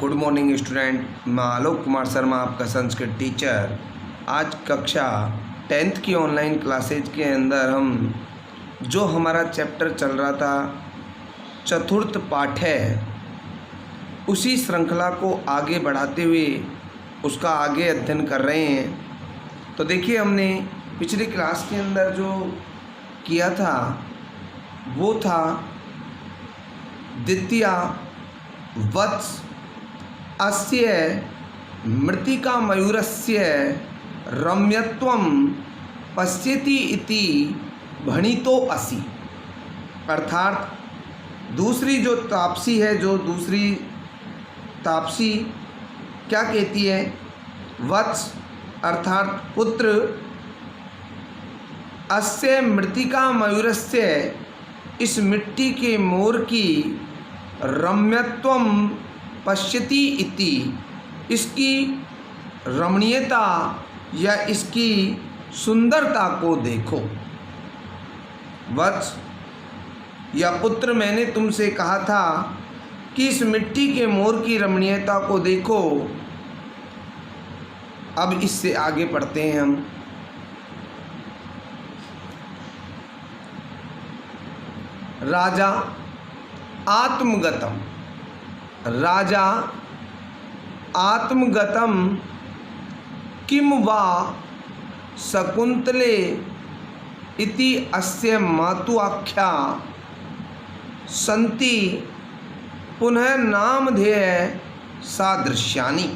Good morning student, मैं आलोक कुमार शर्मा आपका Sanskrit teacher. आज कक्षा 10th की ऑनलाइन क्लासेज के अंदर हम जो हमारा चैप्टर चल रहा था चतुर्थ पाठ है, उसी श्रृंखला को आगे बढ़ाते हुए उसका आगे अध्ययन कर रहे हैं। तो देखिए, हमने पिछली क्लास के अंदर जो किया था वो था द्वितीया वत्स अस्य मृत्तिका मयूरस्य रम्यत्वं पश्यति इति भणितो असि। अर्थात दूसरी जो तापसी है, जो दूसरी तापसी क्या कहती है? वत्स अर्थात पुत्र, अस्य मृत्तिका मयूरस्य इस मिट्टी के मोर की रम्यत्वं पश्यति इति, इसकी रमणीयता या इसकी सुंदरता को देखो। वत्स या पुत्र, मैंने तुमसे कहा था कि इस मिट्टी के मोर की रमणीयता को देखो। अब इससे आगे पढ़ते हैं हम। राजा आत्मगतम, राजा आत्मगतम किम वा शकुंतले इति अस्य मातुआख्या सन्ति पुनः नामधेय सादृश्यानि।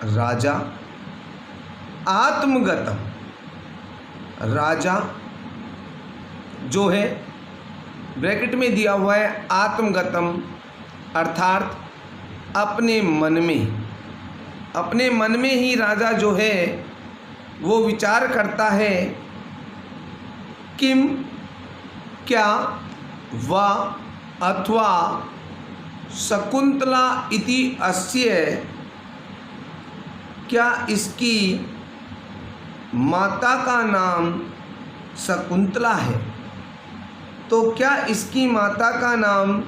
राजा आत्मगतम, राजा जो है ब्रैकेट में दिया हुआ है आत्मगतम, अर्थात अपने मन में ही राजा जो है वो विचार करता है। किम क्या, वा अथवा शकुंतला इति अस्य क्या इसकी माता का नाम शकुंतला है? तो क्या इसकी माता का नाम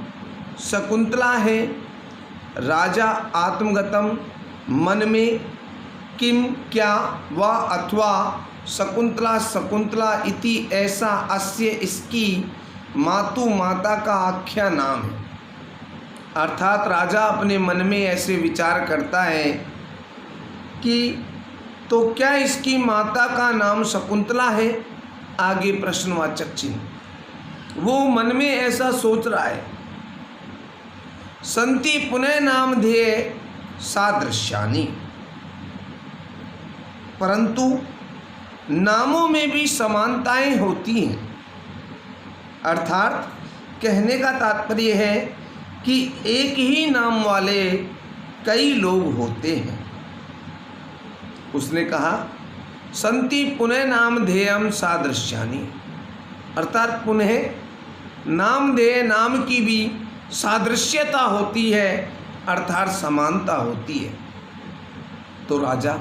शकुंतला है? राजा आत्मगतम मन में, किम क्या, वा अथवा शकुंतला शकुंतला इति ऐसा, अस्य इसकी, मातु माता का आख्या नाम है। अर्थात राजा अपने मन में ऐसे विचार करता है कि तो क्या इसकी माता का नाम शकुंतला है? आगे प्रश्नवाचक चिन्ह, वो मन में ऐसा सोच रहा है। संति पुनः नामधेय सादृश्यानि, परंतु नामों में भी समानताएं होती हैं। अर्थात कहने का तात्पर्य है कि एक ही नाम वाले कई लोग होते हैं। उसने कहा संति पुनः नामधेयम सादृश्यानि, अर्थात पुनः नामधेय नाम की भी सादृश्यता होती है, अर्थात समानता होती है। तो राजा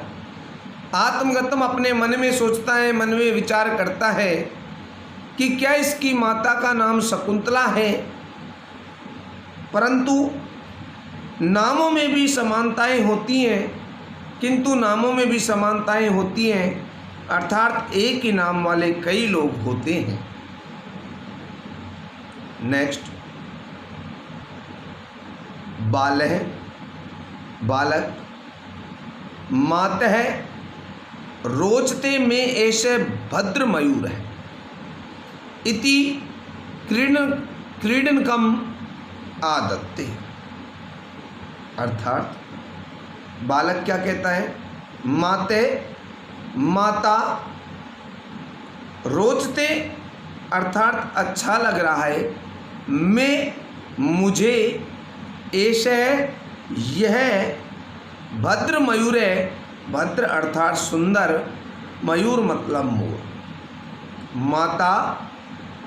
आत्मगतम अपने मन में सोचता है, मन में विचार करता है कि क्या इसकी माता का नाम शकुंतला है, परंतु नामों में भी समानताएं होती हैं, किंतु नामों में भी समानताएं होती हैं, अर्थात एक ही नाम वाले कई लोग होते हैं। नेक्स्ट, बालः बालक, मातः रोचते में ऐसे भद्र मयूर है इति क्रीडनकम आदत्ते। अर्थात बालक क्या कहता है? माते माता, रोचते अर्थात अच्छा लग रहा है, मैं मुझे, ऐसे यह भद्र मयूर है। भद्र अर्थात सुंदर, मयूर मतलब मोर। माता,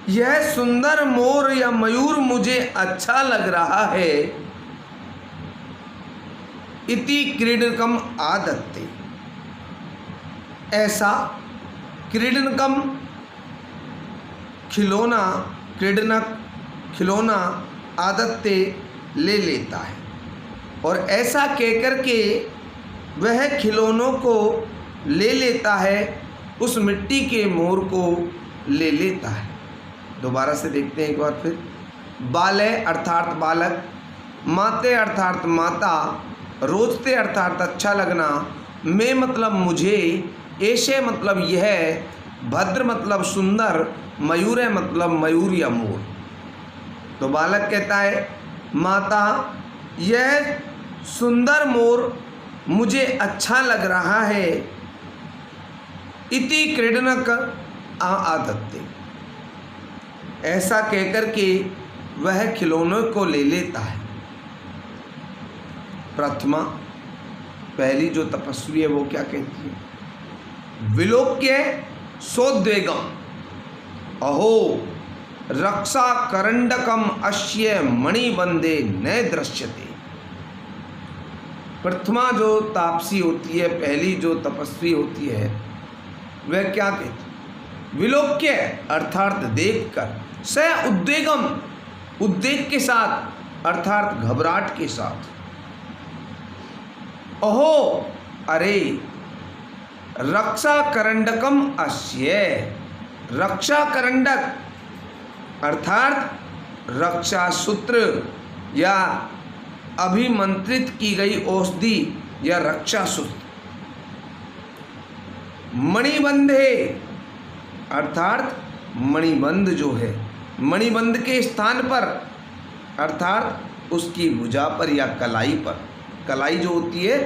यह सुंदर मोर या मयूर मुझे अच्छा लग रहा है। इति क्रीडनकम आदत्ते, ऐसा क्रीडनकम खिलौना, क्रीडनक खिलौना आदत्ते ले लेता है। और ऐसा कहकर के वह खिलौनों को ले लेता है, उस मिट्टी के मोर को ले लेता है। दोबारा से देखते हैं एक बार फिर। बाले अर्थात बालक, माते अर्थात माता, रोजते अर्थात अच्छा लगना, मैं मतलब मुझे, ऐसे मतलब यह, भद्र मतलब सुंदर, मयूर मतलब मयूर या मोर। तो बालक कहता है माता यह सुंदर मोर मुझे अच्छा लग रहा है। इति क्रीडनक आदत्ते, ऐसा कहकर के वह खिलौनों को ले लेता है। प्रथमा, पहली जो तपस्वी है वो क्या कहती है? विलोक्य सोद्वेगम अहो रक्षा करंडकम अश्य मणिबंदे न दृश्यते। प्रथमा जो तापसी होती है, पहली जो तपस्वी होती है, वह क्या कहती? विलोक्य अर्थात देखकर, स उद्वेगम उद्वेग के साथ अर्थात घबराहट के साथ, अहो अरे, रक्षा करंडकम अश्य, रक्षा करंडक अर्थात रक्षा सूत्र या अभिमंत्रित की गई औषधि या रक्षा सूत्र। मणिबंधे अर्थात मणिबंध जो है, मणिबंध के स्थान पर अर्थात उसकी भुजा पर या कलाई पर, कलाई जो होती है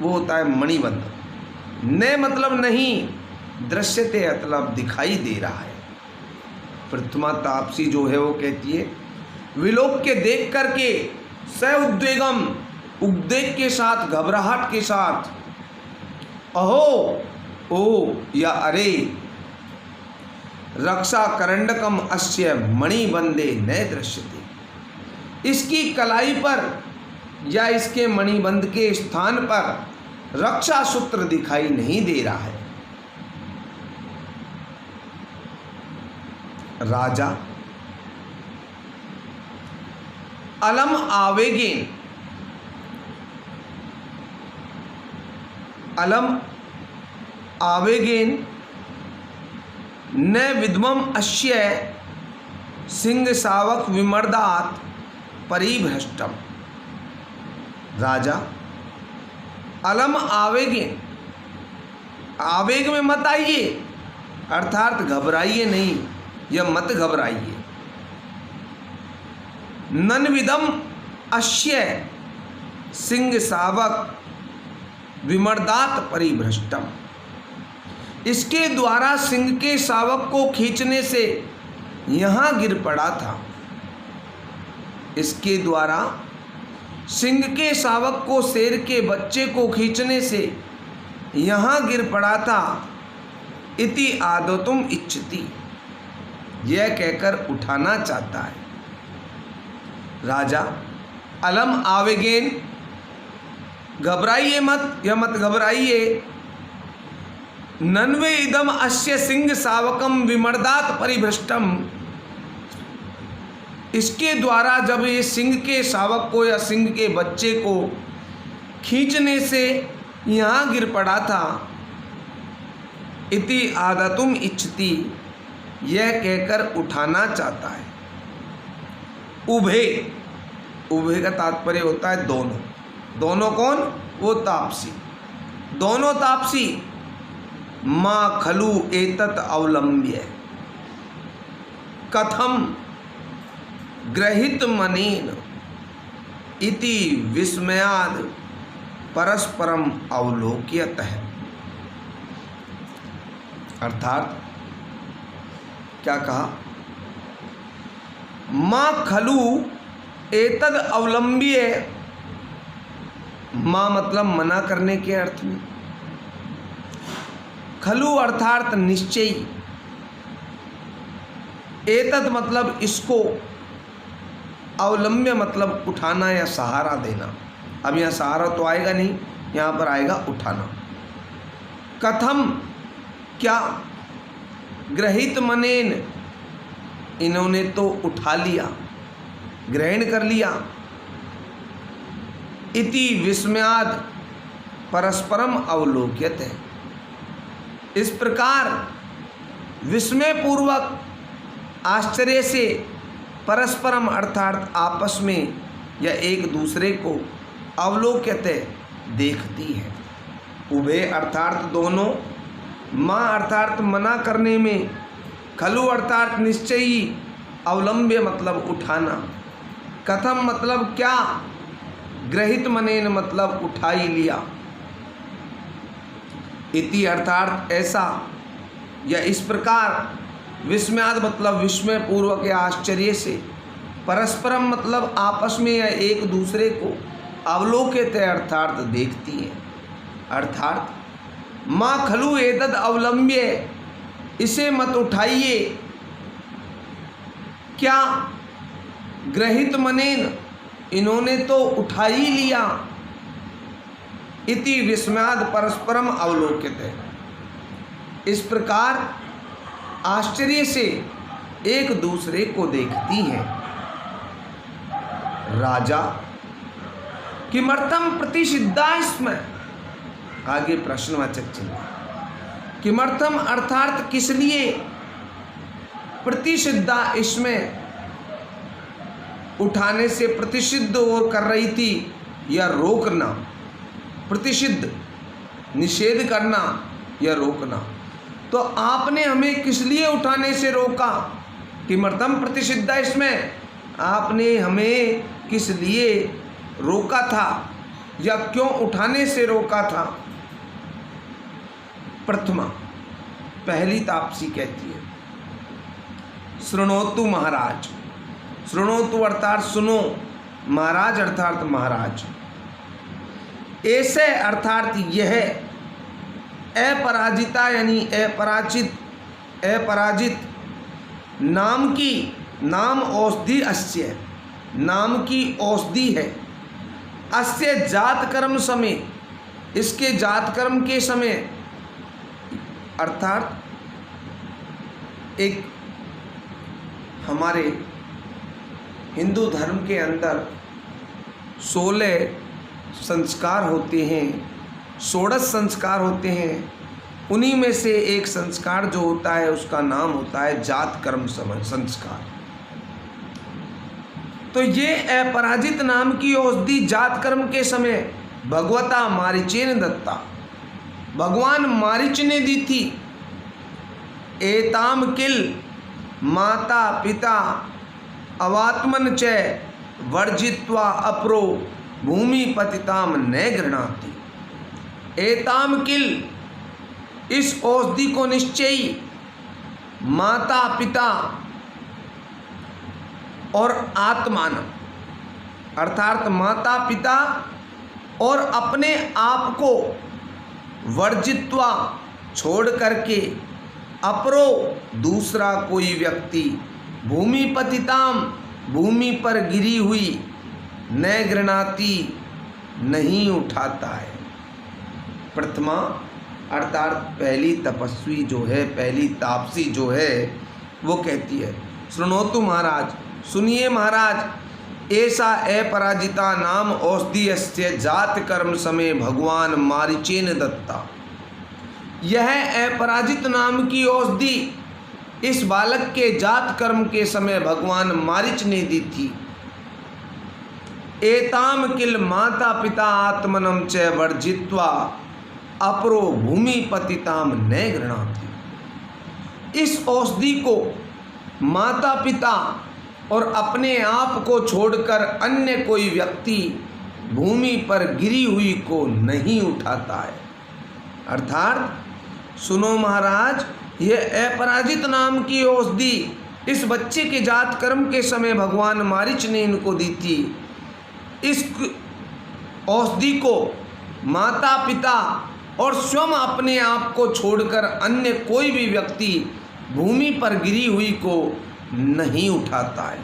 वो होता है मणिबंध। न मतलब नहीं, दृश्यते मतलब दिखाई दे रहा है। प्रथमा तापसी जो है वो कहती है विलोक के देख करके, स उद्वेगम उद्वेग के साथ, घबराहट के साथ, अहो ओ या अरे, रक्षा करंडकम अस्य मणिबंदे न दृश्यते, इसकी कलाई पर या इसके मणिबंध के स्थान पर रक्षा सूत्र दिखाई नहीं दे रहा है। राजा अलम आवेगेन, अलम आवेगेन न विद्मम अश्य सिंह सावक विमर्दात परिभ्रष्टम। राजा अलम आवेगेन, आवेग में मत आइए, अर्थात घबराइए नहीं या मत घबराइए। नन्विदम अश्य सिंह सावक विमर्दात परिभ्रष्टम, इसके द्वारा सिंह के शावक को खींचने से यहाँ गिर पड़ा था। इसके द्वारा सिंह के शावक को, शेर के बच्चे को खींचने से यहाँ गिर पड़ा था। इति आदतुम इच्छति, यह कहकर उठाना चाहता है। राजा अलम आवेगेन, घबराइए मत या मत घबराइए। नन्वे इदम अस्य सिंह सावकम विमर्दात परिभ्रष्टम, इसके द्वारा जब ये सिंह के शावक को या सिंह के बच्चे को खींचने से यहाँ गिर पड़ा था। इति आदतुम इच्छति, यह कहकर उठाना चाहता है। उभे, उभे का तात्पर्य होता है दोनों। दोनों कौन? वो तापसी, दोनों तापसी। माँ खलु एतत् अवलंब्य कथम ग्रहित मनेन इति विस्मयाद परस्परम अवलोक्यतः। अर्थात क्या कहा? माँ खलु एतद अवलंब्य, माँ मतलब मना करने के अर्थ में, खलु अर्थात निश्चय, एतद मतलब इसको, अवलंब्य मतलब उठाना या सहारा देना। अब यहाँ सहारा तो आएगा नहीं, यहाँ पर आएगा उठाना। कथम क्या? ग्रहित मनेन, इन्होंने तो उठा लिया, ग्रहण कर लिया। इति विस्मयाद परस्परम अवलोक्यते। इस प्रकार विस्मय पूर्वक आश्चर्य से परस्परम अर्थात आपस में या एक दूसरे को अवलोक्यते देखती है। उभे अर्थात दोनों, माँ अर्थात मना करने में, खलु अर्थात निश्चयी, अवलंब्य मतलब उठाना, कथम मतलब क्या, ग्रहित मनेन मतलब उठा ही लिया, इति अर्थात ऐसा या इस प्रकार, विस्मयाद मतलब विस्मय पूर्वक या आश्चर्य से, परस्परम मतलब आपस में या एक दूसरे को, अवलोकित अर्थात देखती है। अर्थात माँ खलु एतद अवलंब्य, इसे मत उठाइए, क्या, ग्रहित मनेन, इन्होंने तो उठा ही लिया, इति विस्मयाद परस्परम अवलोकित है। इस प्रकार आश्चर्य से एक दूसरे को देखती हैं। राजा किमर्थम प्रतिषिद्धा इसमें, आगे प्रश्नवाचक चिन्ह, किमर्थम अर्थात किस लिए, प्रतिषिद्धा इसमें उठाने से प्रतिषिद्ध और कर रही थी या रोकना, प्रतिषिद्ध निषेध करना या रोकना, तो आपने हमें किस लिए उठाने से रोका, किमर्थम प्रतिषिद्धा इसमें, आपने हमें किस लिए रोका था या क्यों उठाने से रोका था। प्रथमा पहली तापसी कहती है, शृणोतु महाराज, शृणोतु अर्थात सुनो, महाराज अर्थात महाराज, ऐसे अर्थात यह, अपराजिता यानी अपराजित नाम की, नाम औषधि अस्य, नाम की औषधि है, अस्य जात कर्म समय, इसके जात कर्म के समय, अर्थात एक हमारे हिंदू धर्म के अंदर 16 संस्कार होते हैं, 16 संस्कार होते हैं, उन्हीं में से एक संस्कार जो होता है उसका नाम होता है जात कर्म संस्कार। तो ये अपराजित नाम की औषधि जात कर्म के समय भगवता मारीचेन दत्ता, भगवान मारीच ने दी थी। एताम किल माता पिता अवात्मन च वर्जित्वा अपरो भूमि पतिताम न गृणाति। एताम किल, इस औषधि को निश्चयी, माता पिता और आत्मान अर्थात माता पिता और अपने आप को वर्जित्वा छोड़ करके, अपरो दूसरा कोई व्यक्ति, भूमि पतिताम भूमि पर गिरी हुई, न गृणाति नहीं उठाता है। प्रथमा अर्थात पहली तपस्वी जो है, पहली तापसी जो है, वो कहती है, शृणोतु महाराज, सुनिए महाराज, ऐसा अपराजिता नाम औषधि अस्य जात कर्म समय भगवान मारीचेन दत्ता। यह अपराजित नाम की औषधि इस बालक के जात कर्म के समय भगवान मारीच ने दी थी। एताम किल माता पिता आत्मनम च वर्जित्वा अपरो भूमि पतिताम न गृणाति। इस औषधि को माता पिता और अपने आप को छोड़कर अन्य कोई व्यक्ति भूमि पर गिरी हुई को नहीं उठाता है। अर्थात सुनो महाराज, यह अपराजित नाम की औषधि इस बच्चे के जात कर्म के समय भगवान मारीच ने इनको दी थी। इस औषधि को माता पिता और स्वयं अपने आप को छोड़कर अन्य कोई भी व्यक्ति भूमि पर गिरी हुई को नहीं उठाता है।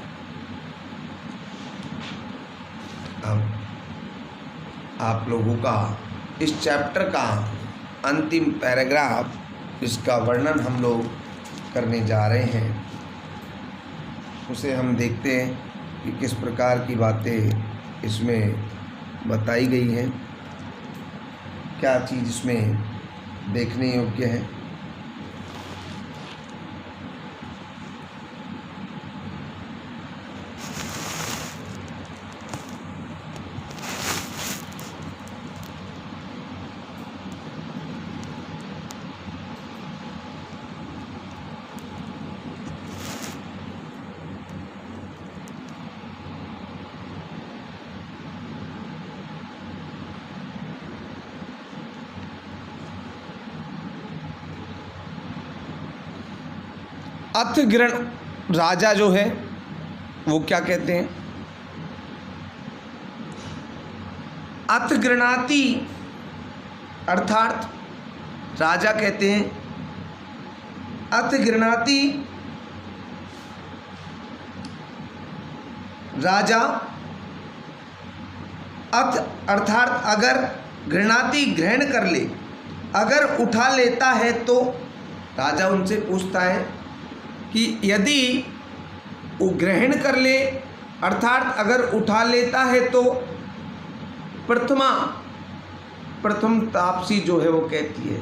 अब आप लोगों का इस चैप्टर का अंतिम पैराग्राफ, इसका वर्णन हम लोग करने जा रहे हैं। उसे हम देखते हैं कि किस प्रकार की बातें इसमें बताई गई हैं, क्या चीज़ इसमें देखने योग्य है। अथ गृण राजा जो है वो क्या कहते हैं, अथ गृणाति अर्थात राजा कहते हैं अथ गृणाति राजा, अथ अर्थात अगर, गृणाति ग्रहण कर ले, अगर उठा लेता है तो। राजा उनसे पूछता है कि यदि वो ग्रहण कर ले अर्थात अगर उठा लेता है तो प्रथम तापसी जो है वो कहती है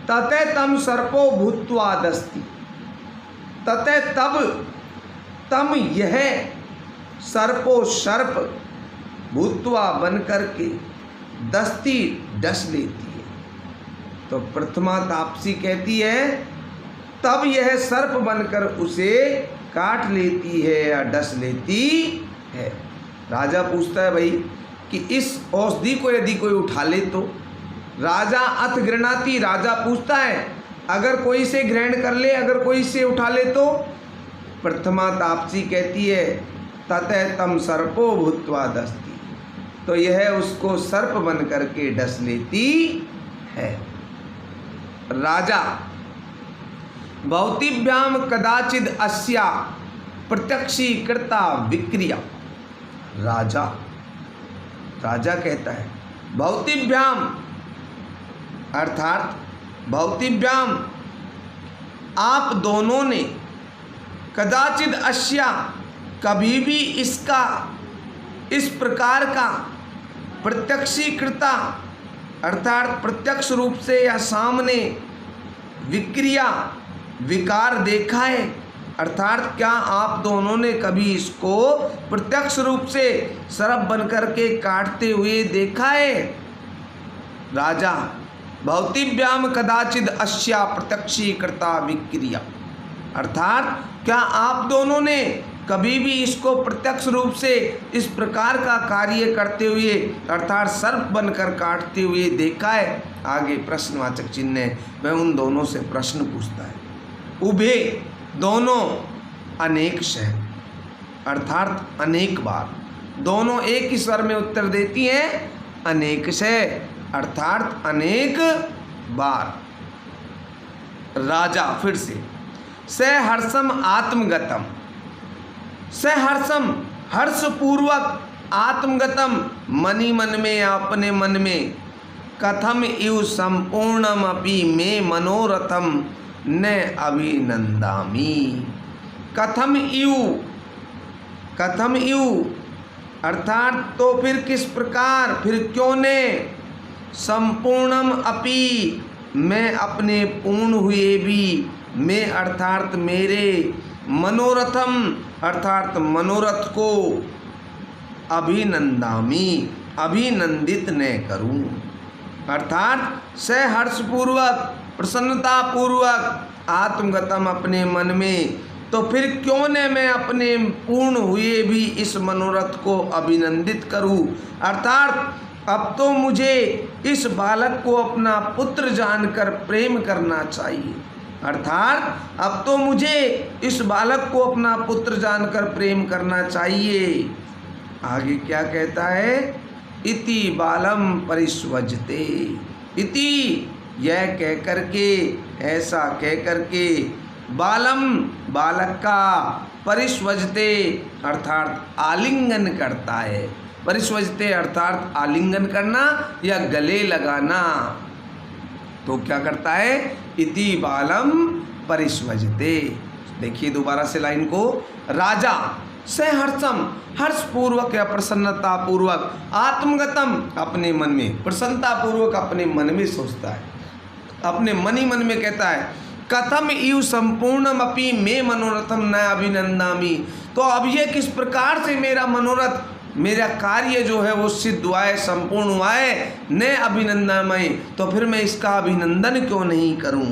तते तम सर्पो भूत्वा दस्ति, तते तब तम यह सर्पो सर्प भूत्वा बन करके दस्ती डस लेती है। तो प्रथमा तापसी कहती है तब यह सर्प बनकर उसे काट लेती है या डस लेती है। राजा पूछता है भाई कि इस औषधि को यदि कोई उठा ले तो। राजा अथ गृणाति, राजा पूछता है अगर कोई से ग्रहण कर ले, अगर कोई से उठा ले तो। प्रथमा तापसी कहती है ततः तम सर्पो भूत्वा दस्ति, तो यह उसको सर्प बन करके डस लेती है। राजा भवतीभ्याम कदाचिद अस्या प्रत्यक्षीकृता विक्रिया। राजा कहता है भवतीभ्याम अर्थात भवतीभ्याम आप दोनों ने, कदाचिद अस्या कभी भी इसका, इस प्रकार का, प्रत्यक्षीकृता अर्थात प्रत्यक्ष रूप से या सामने, विक्रिया विकार देखा है अर्थात क्या आप दोनों ने कभी इसको प्रत्यक्ष रूप से सर्प बनकर के काटते हुए देखा है। राजा भवतीभ्याम कदाचिद अस्या प्रत्यक्षीकृता विक्रिया अर्थात क्या आप दोनों ने कभी भी इसको प्रत्यक्ष रूप से इस प्रकार का कार्य करते हुए अर्थात सर्प बनकर काटते हुए देखा है। आगे प्रश्नवाचक चिन्ह है, वह उन दोनों से प्रश्न पूछता है। उभे दोनों अनेक शह अर्थात अनेक बार, दोनों एक ही स्वर में उत्तर देती हैं अनेक शह अर्थात अनेक बार। राजा फिर से सहर्षम आत्मगतम, सहर्षम हर्षपूर्वक, आत्मगतम मनी मन में अपने मन में, कथम इव संपूर्णम अपि मे मनोरथम न अभिनंदामि। कथम इव अर्थात तो फिर किस प्रकार, फिर क्यों ने, संपूर्णम अपि मैं अपने पूर्ण हुए भी, मैं अर्थात मेरे, मनोरथम अर्थात मनोरथ को, अभिनंदामि अभिनंदित न करूं अर्थात सहर्षपूर्वक प्रसन्नतापूर्वक आत्मगतम अपने मन में, तो फिर क्यों न मैं अपने पूर्ण हुए भी इस मनोरथ को अभिनंदित करूं अर्थात अब तो मुझे इस बालक को अपना पुत्र जानकर प्रेम करना चाहिए अर्थात अब तो मुझे इस बालक को अपना पुत्र जानकर प्रेम करना चाहिए। आगे क्या कहता है, इति बालम परिस्वजते, इति यह कह करके, ऐसा कह करके, बालम बालक का, परिस्वजते अर्थात आलिंगन करता है, परिस्वजते अर्थात आलिंगन करना या गले लगाना। तो क्या करता है, इति बालम परिस्वजते। देखिए दोबारा से लाइन को, राजा सहर्षम हर्षपूर्वक या प्रसन्नता पूर्वक, आत्मगतम अपने मन में, प्रसन्नता पूर्वक अपने मन में सोचता है, अपने मन ही मन में कहता है। कथम इव संपूर्णम अपि मे मनोरथम न अभिनंदामि, तो अब ये किस प्रकार से मेरा मनोरथ, मेरा कार्य जो है वो सिद्ध हुआ है, संपूर्ण हुआ है, न अभिनंदनमय, तो फिर मैं इसका अभिनंदन क्यों नहीं करूं,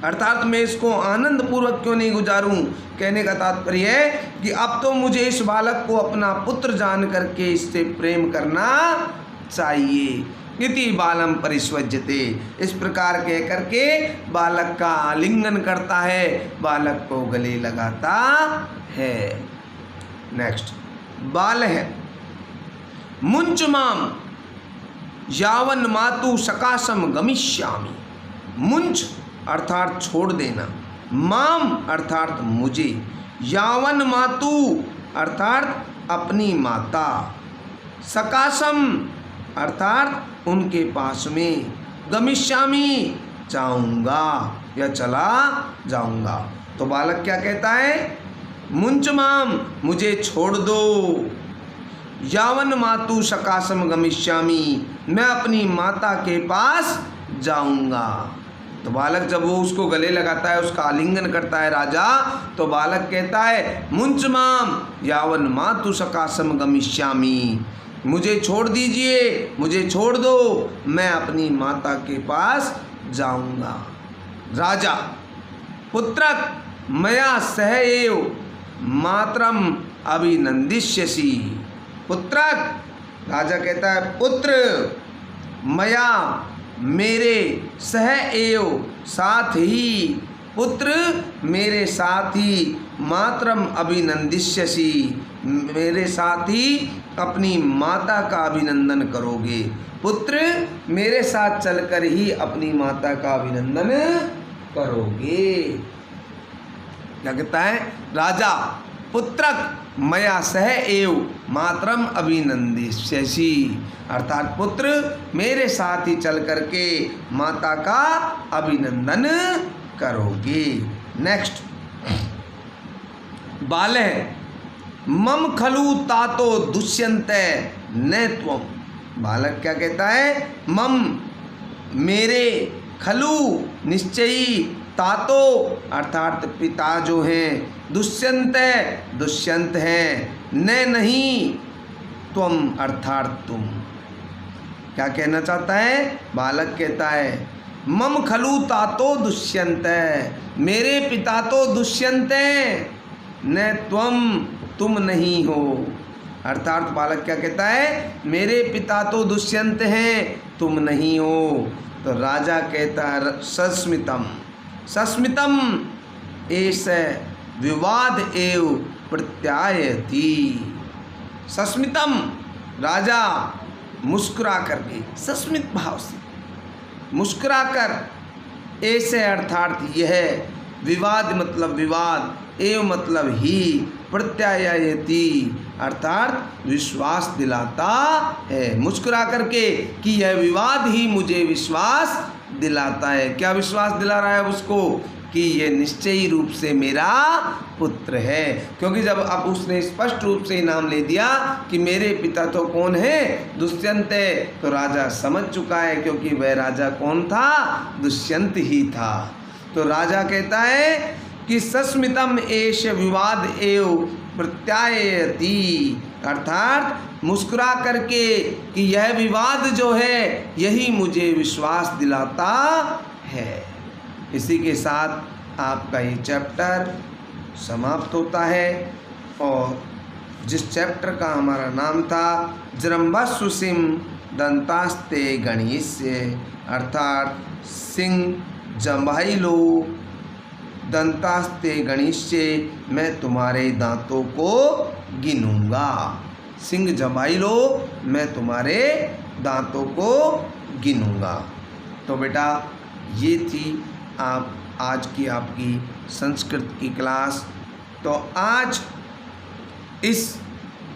अर्थात मैं इसको आनंद पूर्वक क्यों नहीं गुजारूं। कहने का तात्पर्य है कि अब तो मुझे इस बालक को अपना पुत्र जान करके इससे प्रेम करना चाहिए। इति बालम परिस्वज्यते, इस प्रकार कह करके बालक का आलिंगन करता है, बालक को गले लगाता है। नेक्स्ट बाल है, मुंच माम यावन मातु सकाशम गमिष्यामि। मुंच अर्थात छोड़ देना, माम अर्थात मुझे, यावन मातु अर्थात अपनी माता, सकाशम अर्थात उनके पास में, गमिष्यामि जाऊंगा या चला जाऊंगा। तो बालक क्या कहता है, मुंच माम मुझे छोड़ दो, यावन मातु सकाशम गमिष्यामि मैं अपनी माता के पास जाऊंगा। तो बालक जब वो उसको गले लगाता है, उसका आलिंगन करता है राजा, तो बालक कहता है मुंच माम यावन मातु सकाशम गमिष्यामि, मुझे छोड़ दीजिए, मुझे छोड़ दो, मैं अपनी माता के पास जाऊंगा। राजा पुत्रक मया सह एव मातरम अभिनंदिष्यसि। पुत्रक राजा कहता है पुत्र, मया मेरे, सह एव साथ ही, पुत्र मेरे साथ ही, मातरम अभिनंदिष्यसि मेरे साथ ही अपनी माता का अभिनंदन करोगे। पुत्र मेरे साथ चलकर ही अपनी माता का अभिनंदन करोगे। क्या कहता है राजा, पुत्रक मया सह एव मातरम अभिनंदिष्यसि, अर्थात पुत्र मेरे साथ ही चल करके माता का अभिनंदन करोगे। नेक्स्ट बाल है, मम खलु तातो दुष्यन्ते न त्वम। बालक क्या कहता है, मम मेरे, खलु निश्चयी, तातो अर्थात पिता जो हैं, दुष्यन्ते दुष्यंत हैं, न नहीं, त्वम अर्थात तुम। क्या कहना चाहता है, बालक कहता है मम खलु तातो दुष्यन्ते, मेरे पिता तो दुष्यंत हैं, न त्वम तुम नहीं हो। अर्थात बालक क्या कहता है, मेरे पिता तो दुष्यंत हैं, तुम नहीं हो। तो राजा कहता है सस्मितम, सस्मितम एष विवाद एव प्रत्यायति। सस्मितम राजा मुस्कुरा करके, सस्मित भाव से मुस्कुरा कर, ऐसे अर्थात यह, विवाद मतलब विवाद, एव मतलब ही, प्रत्यायति अर्थात विश्वास दिलाता है, मुस्कुरा करके कि यह विवाद ही मुझे विश्वास दिलाता है। क्या विश्वास दिला रहा है उसको, कि यह निश्चयी रूप से मेरा पुत्र है। क्योंकि जब अब उसने स्पष्ट रूप से नाम ले दिया कि मेरे पिता तो कौन है, दुष्यंत है, तो राजा समझ चुका है, क्योंकि वह राजा कौन था, दुष्यंत ही था। तो राजा कहता है कि सस्मितम एष विवाद एव प्रत्यायति, अर्थात मुस्कुरा करके कि यह विवाद जो है यही मुझे विश्वास दिलाता है। इसी के साथ आपका ये चैप्टर समाप्त होता है। और जिस चैप्टर का हमारा नाम था जृंभस्सुसिम दंतास्ते गणिस्य, अर्थात सिंह जंभाइलो दंतास्ते गणिष्ये, मैं तुम्हारे दांतों को गिनूंगा। सिंह जंभाइलो, मैं तुम्हारे दांतों को गिनूंगा। तो बेटा ये थी आज की आपकी संस्कृत की क्लास। तो आज इस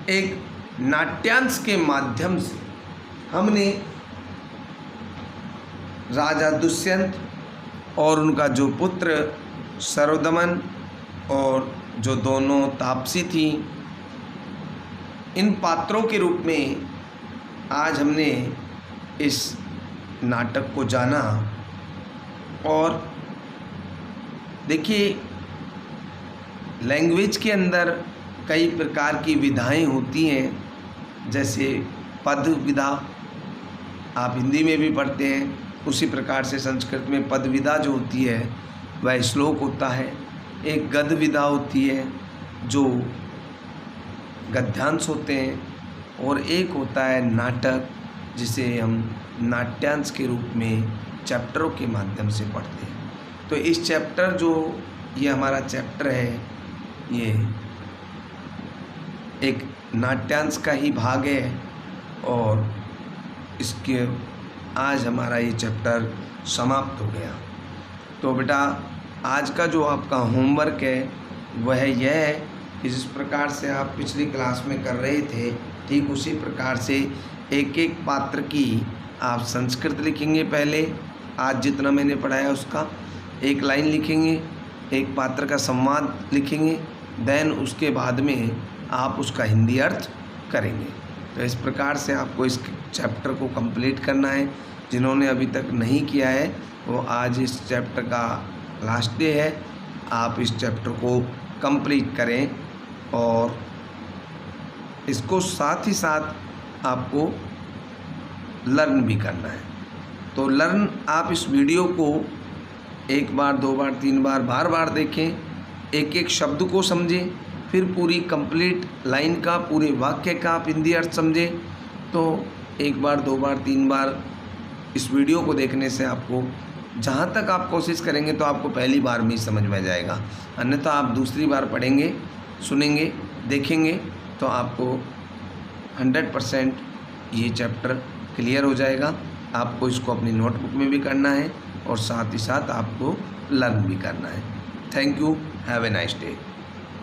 एक नाट्यांश के माध्यम से हमने राजा दुष्यंत और उनका जो पुत्र सर्वदमन और जो दोनों तापसी थी इन पात्रों के रूप में आज हमने इस नाटक को जाना। और देखिए, लैंग्वेज के अंदर कई प्रकार की विधाएं होती हैं, जैसे पद विधा आप हिंदी में भी पढ़ते हैं, उसी प्रकार से संस्कृत में पद विधा जो होती है वह श्लोक होता है। एक गद विधा होती है जो गद्यांश होते हैं, और एक होता है नाटक जिसे हम नाट्यांश के रूप में चैप्टरों के माध्यम से पढ़ते हैं। तो इस चैप्टर जो ये हमारा चैप्टर है, ये एक नाट्यांश का ही भाग है, और इसके आज हमारा ये चैप्टर समाप्त हो गया। तो बेटा, आज का जो आपका होमवर्क है वह यह है कि जिस प्रकार से आप पिछली क्लास में कर रहे थे, ठीक उसी प्रकार से एक एक पात्र की आप संस्कृत लिखेंगे। पहले आज जितना मैंने पढ़ाया उसका एक लाइन लिखेंगे, एक पात्र का संवाद लिखेंगे, देन उसके बाद में आप उसका हिंदी अर्थ करेंगे। तो इस प्रकार से आपको इस चैप्टर को कंप्लीट करना है। जिन्होंने अभी तक नहीं किया है वो आज इस चैप्टर का लास्ट डे है, आप इस चैप्टर को कंप्लीट करें, और इसको साथ ही साथ आपको लर्न भी करना है। तो लर्न आप इस वीडियो को एक बार, दो बार, तीन बार, बार बार देखें, एक एक शब्द को समझें, फिर पूरी कंप्लीट लाइन का, पूरे वाक्य का आप हिंदी अर्थ समझें। तो एक बार, दो बार, तीन बार इस वीडियो को देखने से आपको, जहाँ तक आप कोशिश करेंगे तो आपको पहली बार में ही समझ में जाएगा, अन्यथा आप दूसरी बार पढ़ेंगे, सुनेंगे, देखेंगे तो आपको 100% ये चैप्टर क्लियर हो जाएगा। आपको इसको अपनी नोटबुक में भी करना है और साथ ही साथ आपको लर्न भी करना है। Thank you, have a nice day.